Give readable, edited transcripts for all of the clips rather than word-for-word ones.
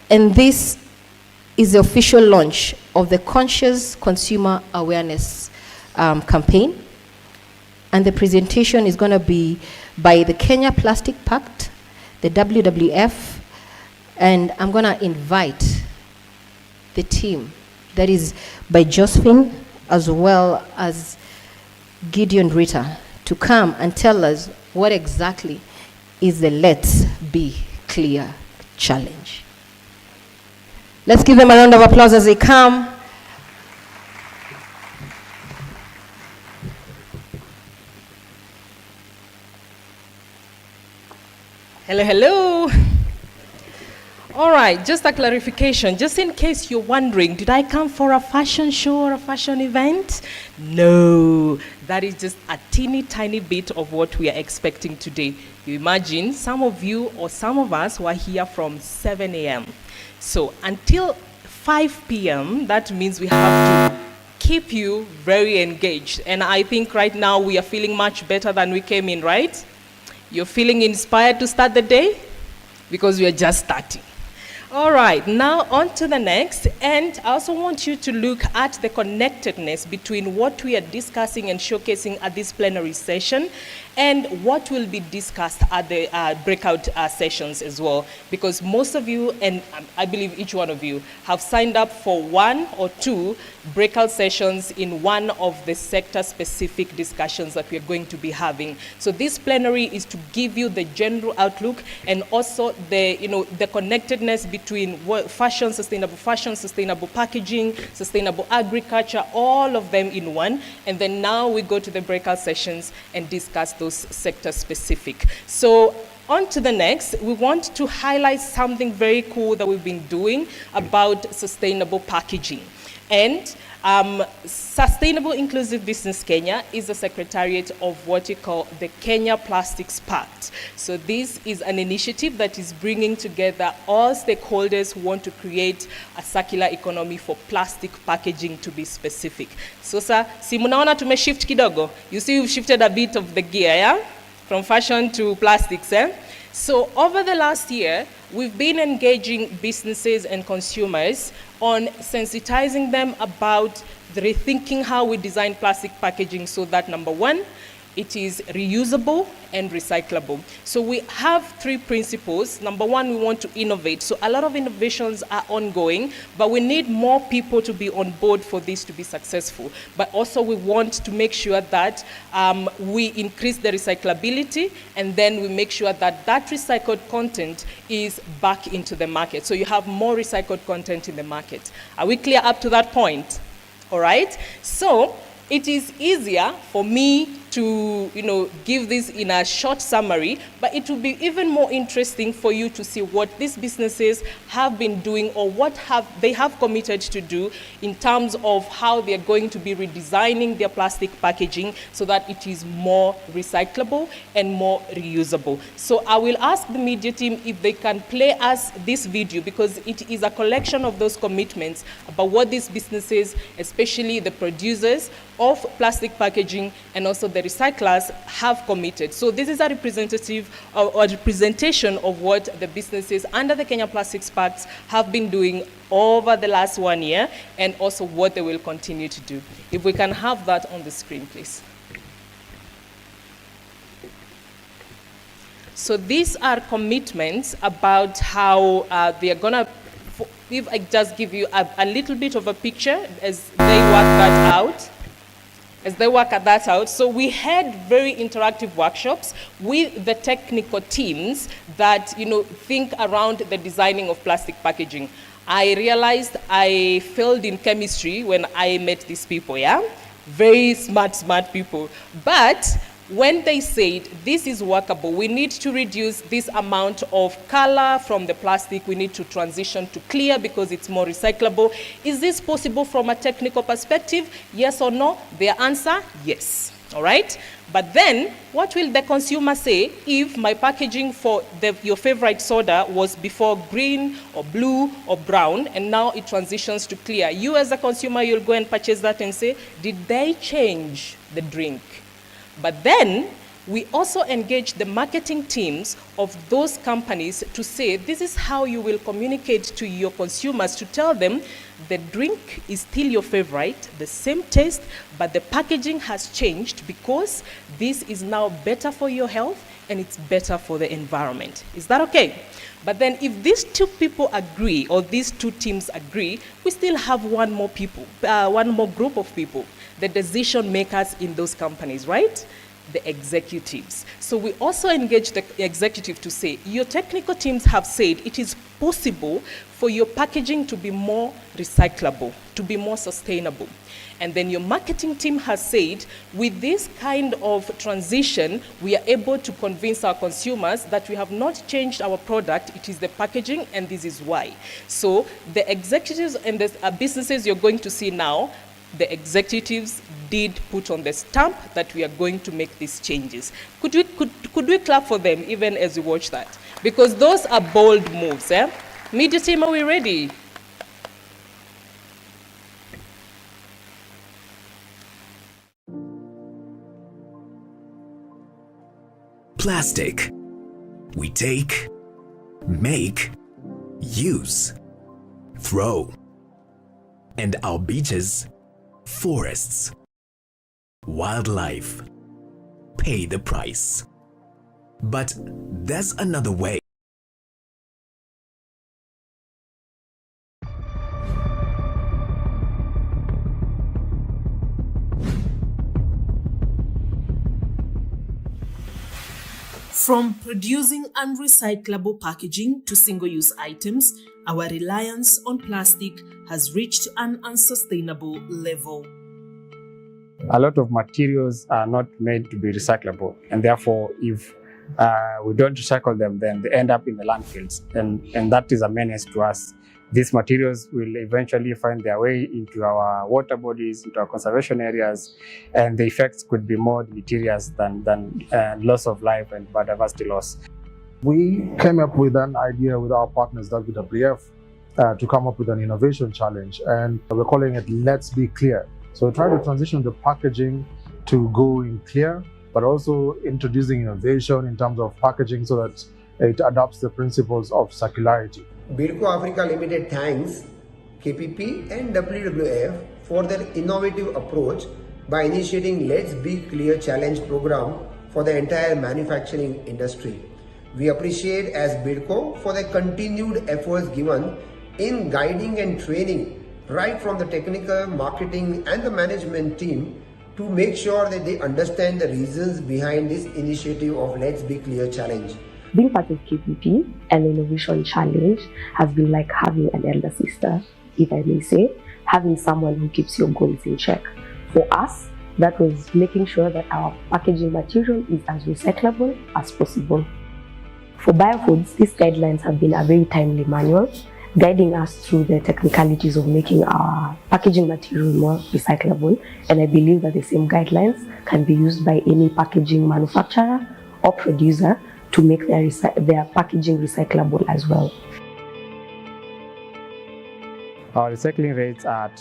And this is the official launch of the Conscious Consumer Awareness campaign. And the presentation is going to be by the Kenya Plastics Pact, the WWF, and I'm going to invite the team, that is by Josephine as well as Gideon Ruita, to come and tell us what exactly is the Let's Be Clear challenge. Let's give them a round of applause as they come. Hello, hello. All right, just a clarification, just in case you're wondering, did I come for a fashion show or a fashion event? No, that is just a teeny tiny bit of what we are expecting today. You imagine some of you or some of us were here from 7 a.m. So until 5 p.m., that means we have to keep you very engaged. And I think right now we are feeling much better than we came in, right? You're feeling inspired to start the day? Because we are just starting. All right, now on to the next. And I also want you to look at the connectedness between what we are discussing and showcasing at this plenary session and what will be discussed at the breakout sessions as well. Because most of you, and I believe each one of you, have signed up for 1 or 2 breakout sessions in one of the sector-specific discussions that we're going to be having. So this plenary is to give you the general outlook and also the, the connectedness between fashion, sustainable packaging, sustainable agriculture, all of them in one. And then now we go to the breakout sessions and discuss those sector-specific. So on to the next, we want to highlight something very cool that we've been doing about sustainable packaging. And Sustainable Inclusive Business Kenya is the secretariat of what we call the Kenya Plastics Pact. So this is an initiative that is bringing together all stakeholders who want to create a circular economy for plastic packaging, to be specific. So sir, si munaona tumeshift kidogo? You see we've shifted a bit of the gear, yeah? From fashion to plastics, eh? So over the last year, we've been engaging businesses and consumers on sensitizing them about rethinking how we design plastic packaging so that, number one, it is reusable and recyclable. So we have 3 principles. Number one, we want to innovate. So a lot of innovations are ongoing, but we need more people to be on board for this to be successful. But also we want to make sure that we increase the recyclability, and then we make sure that that recycled content is back into the market. So you have more recycled content in the market. Are we clear up to that point? All right. So it is easier for me to, give this in a short summary, but it will be even more interesting for you to see what these businesses have been doing or what they have committed to do in terms of how they're going to be redesigning their plastic packaging so that it is more recyclable and more reusable. So I will ask the media team if they can play us this video, because it is a collection of those commitments about what these businesses, especially the producers of plastic packaging and also the recyclers, have committed. So this is a representative or a representation of what the businesses under the Kenya Plastics Pact have been doing over the last 1 year, and also what they will continue to do. If we can have that on the screen, please. So these are commitments about how they are gonna, if I just give you a little bit of a picture as they work that out. So we had very interactive workshops with the technical teams that, think around the designing of plastic packaging. I realized I failed in chemistry when I met these people, yeah? Very smart people. But when they said, this is workable, we need to reduce this amount of color from the plastic, we need to transition to clear because it's more recyclable. Is this possible from a technical perspective? Yes or no? Their answer, yes. All right? But then, what will the consumer say if my packaging for your favorite soda was before green or blue or brown, and now it transitions to clear? You as a consumer, you'll go and purchase that and say, did they change the drink? But then, We also engage the marketing teams of those companies to say, this is how you will communicate to your consumers, to tell them the drink is still your favorite, the same taste, but the packaging has changed because this is now better for your health and it's better for the environment. Is that okay? But then if these two people agree, or these two teams agree, we still have one more group of people, the decision makers in those companies, right? The executives. So we also engage the executive to say, your technical teams have said it is possible for your packaging to be more recyclable, to be more sustainable. And then your marketing team has said, with this kind of transition, we are able to convince our consumers that we have not changed our product, it is the packaging, and this is why. So the executives and the businesses you're going to see now, the executives did put on the stamp that we are going to make these changes. Could we clap for them even as we watch that? Because those are bold moves. Media team, are we ready? Plastic. We take, make, use, throw. And our beaches, forests, wildlife pay the price. But there's another way. From producing unrecyclable packaging to single-use items, our reliance on plastic has reached an unsustainable level. A lot of materials are not made to be recyclable, and therefore if we don't recycle them, then they end up in the landfills, and that is a menace to us. These materials will eventually find their way into our water bodies, into our conservation areas, and the effects could be more deleterious than loss of life and biodiversity loss. We came up with an idea with our partners, WWF, to come up with an innovation challenge, and we're calling it Let's Be Clear. So we're trying to transition the packaging to going clear, but also introducing innovation in terms of packaging so that it adopts the principles of circularity. BIDCO Africa Limited thanks KPP and WWF for their innovative approach by initiating Let's Be Clear Challenge program for the entire manufacturing industry. We appreciate as BIDCO for the continued efforts given in guiding and training right from the technical, marketing and the management team to make sure that they understand the reasons behind this initiative of Let's Be Clear Challenge. Being part of KPP and the Innovation Challenge has been like having an elder sister, if I may say, having someone who keeps your goals in check. For us, that was making sure that our packaging material is as recyclable as possible. For biofoods, these guidelines have been a very timely manual, guiding us through the technicalities of making our packaging material more recyclable, and I believe that the same guidelines can be used by any packaging manufacturer or producer to make their packaging recyclable as well. Our recycling rates are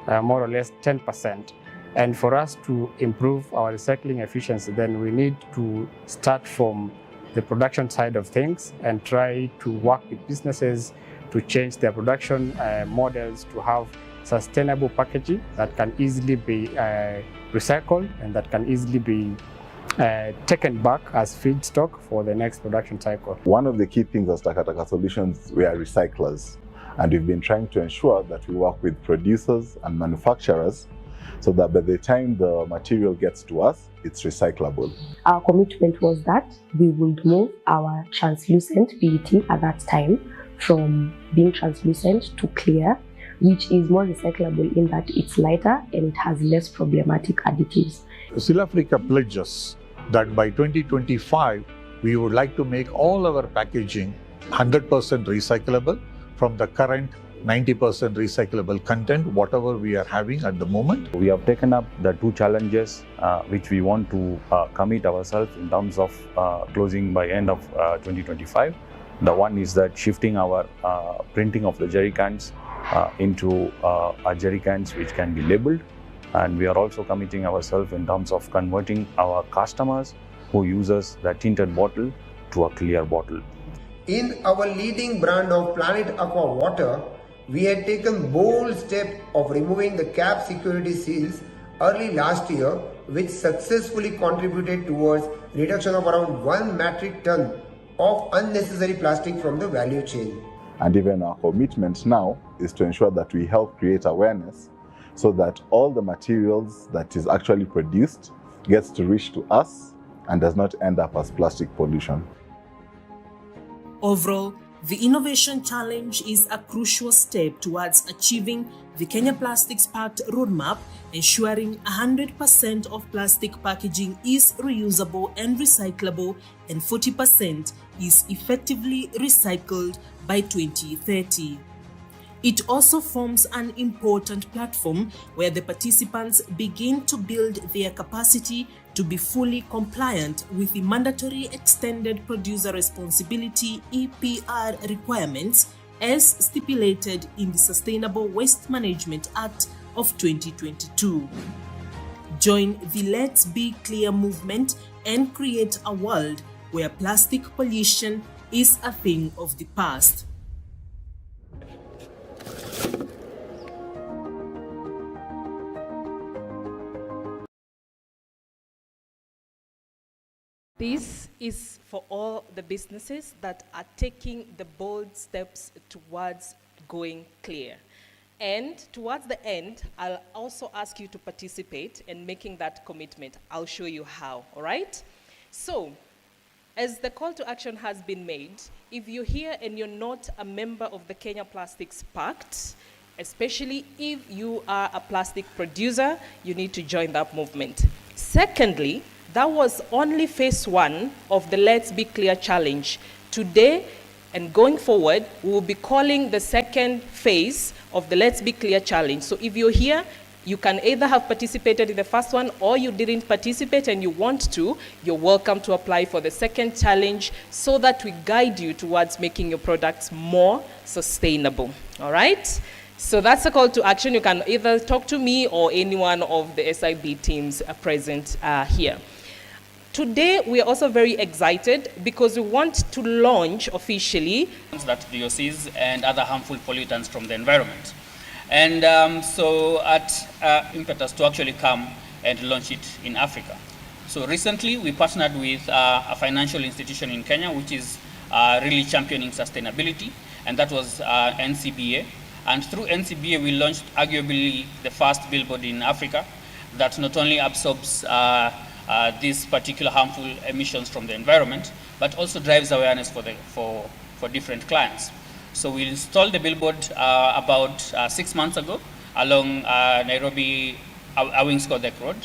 at more or less 10%. And for us to improve our recycling efficiency, then we need to start from the production side of things and try to work with businesses to change their production models to have sustainable packaging that can easily be recycled and that can easily be taken back as feedstock for the next production cycle. One of the key things as Takataka Solutions, we are recyclers, and we've been trying to ensure that we work with producers and manufacturers so that by the time the material gets to us, it's recyclable. Our commitment was that we would move our translucent PET at that time from being translucent to clear, which is more recyclable in that it's lighter and it has less problematic additives. Africa pledges that by 2025, we would like to make all our packaging 100% recyclable from the current 90% recyclable content, whatever we are having at the moment. We have taken up the two challenges which we want to commit ourselves in terms of closing by end of 2025. The one is that shifting our printing of the jerry cans into jerry cans which can be labeled. And we are also committing ourselves in terms of converting our customers who uses the tinted bottle to a clear bottle. In our leading brand of Planet Aqua Water, we had taken bold step of removing the cap security seals early last year, which successfully contributed towards reduction of around 1 metric ton of unnecessary plastic from the value chain. And even our commitment now is to ensure that we help create awareness so that all the materials that is actually produced gets to reach to us and does not end up as plastic pollution. Overall, the Innovation Challenge is a crucial step towards achieving the Kenya Plastics Pact roadmap, ensuring 100% of plastic packaging is reusable and recyclable and 40% is effectively recycled by 2030. It also forms an important platform where the participants begin to build their capacity to be fully compliant with the mandatory extended producer responsibility (EPR) requirements as stipulated in the Sustainable Waste Management Act of 2022. Join the Let's Be Clear movement and create a world where plastic pollution is a thing of the past. This is for all the businesses that are taking the bold steps towards going clear. And towards the end, I'll also ask you to participate in making that commitment. I'll show you how, all right? So, as the call to action has been made, if you're here and you're not a member of the Kenya Plastics Pact, especially if you are a plastic producer, you need to join that movement. Secondly, that was only phase 1 of the Let's Be Clear challenge. Today and going forward, we will be calling the second phase of the Let's Be Clear challenge. So if you're here, you can either have participated in the first one or you didn't participate and you want to, you're welcome to apply for the second challenge so that we guide you towards making your products more sustainable. All right? So that's a call to action. You can either talk to me or any one of the SIB teams present here. Today, we are also very excited because we want to launch officially that VOCs and other harmful pollutants from the environment. And so at impetus to actually come and launch it in Africa. So recently, we partnered with a financial institution in Kenya, which is really championing sustainability, and that was NCBA. And through NCBA, we launched arguably the first billboard in Africa that not only absorbs these particular harmful emissions from the environment, but also drives awareness for different clients. So we installed the billboard about 6 months ago along Nairobi Argwings Kodhek Road.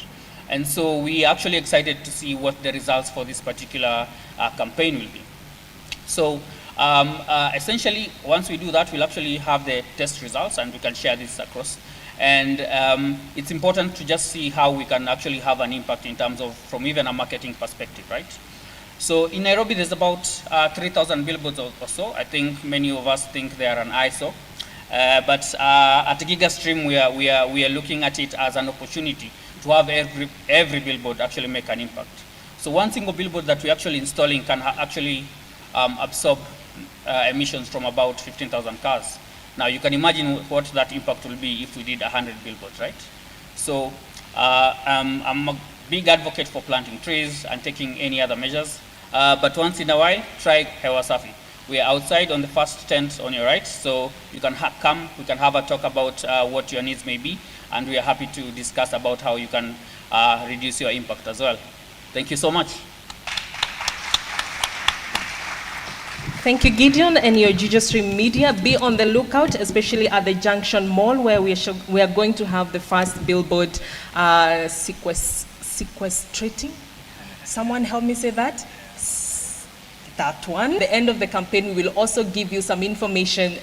And so we are actually excited to see what the results for this particular campaign will be. So essentially, once we do that, we'll actually have the test results and we can share this across. And it's important to just see how we can actually have an impact in terms of from even a marketing perspective, right? So in Nairobi, there's about 3,000 billboards or so. I think many of us think they are an eyesore. But at Gigastream, we are looking at it as an opportunity to have every billboard actually make an impact. So one single billboard that we're actually installing can actually absorb emissions from about 15,000 cars. Now you can imagine what that impact will be if we did 100 billboards, right? So I'm a big advocate for planting trees and taking any other measures. But once in a while, try Hewa Safi. We are outside on the first tent on your right, so you can come, we can have a talk about what your needs may be, and we are happy to discuss about how you can reduce your impact as well. Thank you so much. Thank you, Gideon, and your Gigastream Media. Be on the lookout, especially at the Junction Mall, where we are going to have the first billboard sequestrating. Someone help me say that? That one. At the end of the campaign, we will also give you some information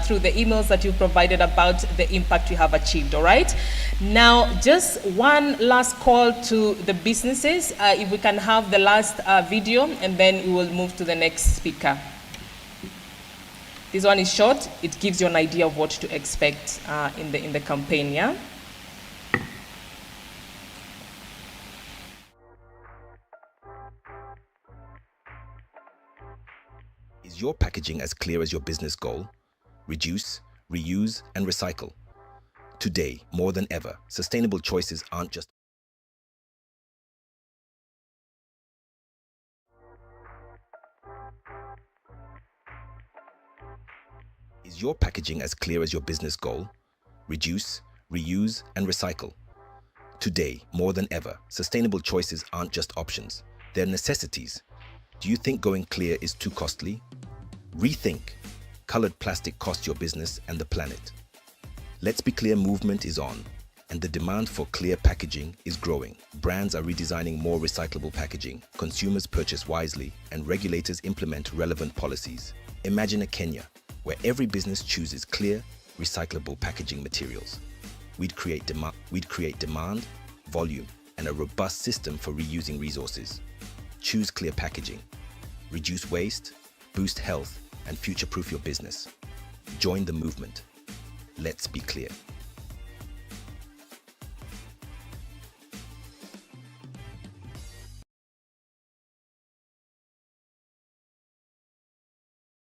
through the emails that you provided about the impact you have achieved, all right? Now, just one last call to the businesses. If we can have the last video, and then we will move to the next speaker. This one is short. It gives you an idea of what to expect in the campaign, yeah? your packaging as clear as your business goal? Reduce, reuse, and recycle. Today, more than ever, sustainable choices aren't just Is your packaging as clear as your business goal? Reduce, reuse, and recycle. Today, more than ever, sustainable choices aren't just options, they're necessities. Do you think going clear is too costly? Rethink. Colored plastic costs your business and the planet. Let's Be Clear movement is on, and the demand for clear packaging is growing. Brands are redesigning more recyclable packaging, consumers purchase wisely, and regulators implement relevant policies. Imagine a Kenya, where every business chooses clear, recyclable packaging materials. We'd create demand, volume, and a robust system for reusing resources. Choose clear packaging. Reduce waste, boost health, and future-proof your business. Join the movement. Let's be clear.